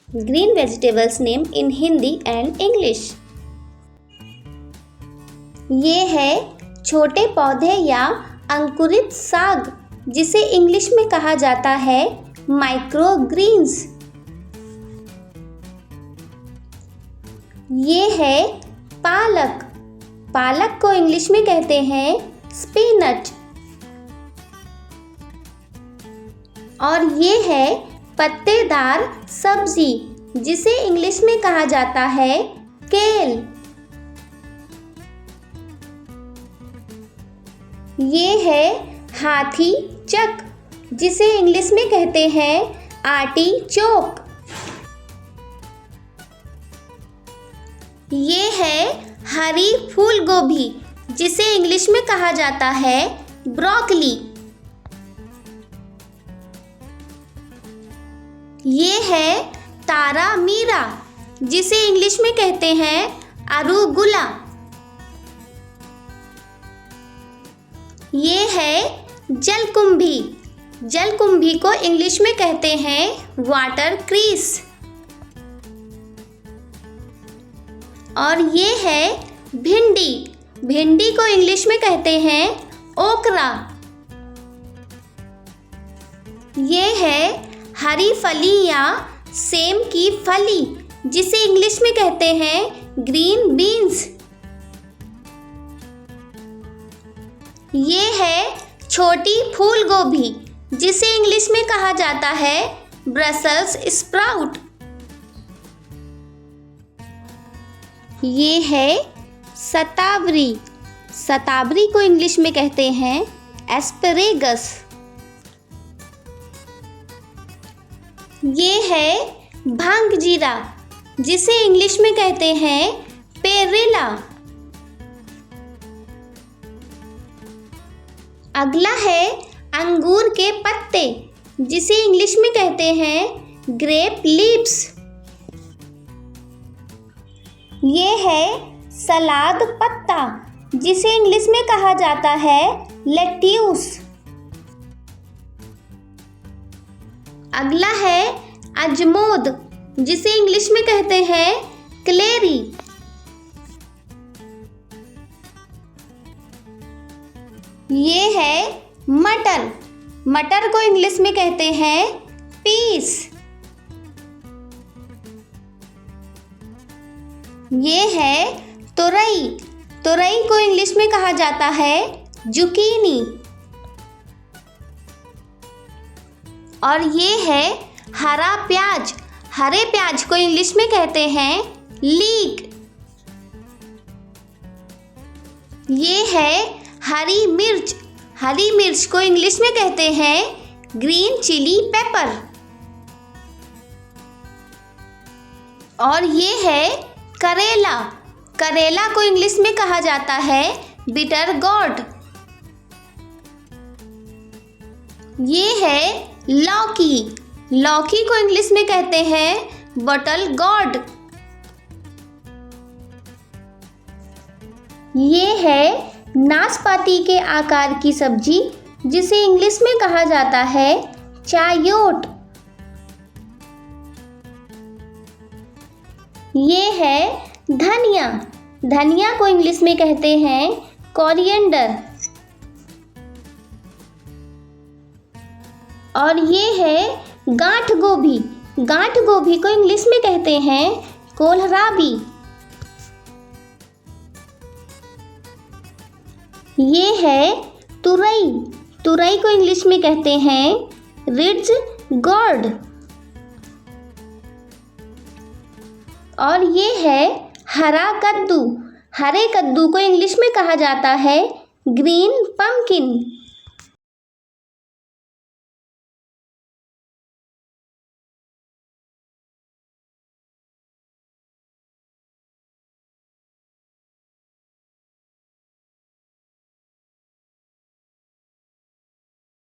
Green vegetables name in Hindi and English. ये है छोटे पौधे या अंकुरित साग, जिसे इंग्लिश में कहा जाता है माइक्रो ग्रीन्स। ये है पालक। पालक को इंग्लिश में कहते हैं स्पिनच। और ये है पत्तेदार सब्जी, जिसे इंग्लिश में कहा जाता है केल। ये है हाथी चक, जिसे इंग्लिश में कहते हैं आर्टिचोक। ये है हरी फूल गोभी, जिसे इंग्लिश में कहा जाता है ब्रोकली। ये है तारा मीरा, जिसे इंग्लिश में कहते हैं अरुगुला। ये है जलकुंभी। जलकुंभी को इंग्लिश में कहते हैं वाटर क्रीस। और ये है भिंडी। भिंडी को इंग्लिश में कहते हैं ओकरा। ये है हरी फली या सेम की फली, जिसे इंग्लिश में कहते हैं ग्रीन बीन्स। ये है छोटी फूल गोभी, जिसे इंग्लिश में कहा जाता है ब्रसल्स स्प्राउट। ये है शतावरी। शतावरी को इंग्लिश में कहते हैं एस्परेगस। ये है भांग जीरा, जिसे इंग्लिश में कहते हैं पेरेला। अगला है अंगूर के पत्ते, जिसे इंग्लिश में कहते हैं ग्रेप लीव्स। ये है सलाद पत्ता, जिसे इंग्लिश में कहा जाता है लेट्यूस। अगला है अजमोद, जिसे इंग्लिश में कहते हैं क्लेरी। ये है मटर। मटर को इंग्लिश में कहते हैं पीस। ये है तुरई। तुरई को इंग्लिश में कहा जाता है जुकीनी। और ये है हरा प्याज। हरे प्याज को इंग्लिश में कहते हैं लीक। ये है हरी मिर्च। हरी मिर्च को इंग्लिश में कहते हैं ग्रीन चिली पेपर। और ये है करेला। करेला को इंग्लिश में कहा जाता है बिटर गॉर्ड। ये है लौकी। लौकी को इंग्लिश में कहते हैं बटल गॉड। ये है नाशपाती के आकार की सब्जी, जिसे इंग्लिश में कहा जाता है चायोट। ये है धनिया। धनिया को इंग्लिश में कहते हैं कोरिएंडर। और ये है गांठ गोभी। गांठ गोभी को इंग्लिश में कहते हैं कोल्हराबी। ये है तुरई। तुरई को इंग्लिश में कहते हैं रिड्ज गॉर्ड। और ये है हरा कद्दू। हरे कद्दू को इंग्लिश में कहा जाता है ग्रीन पम्पकिन।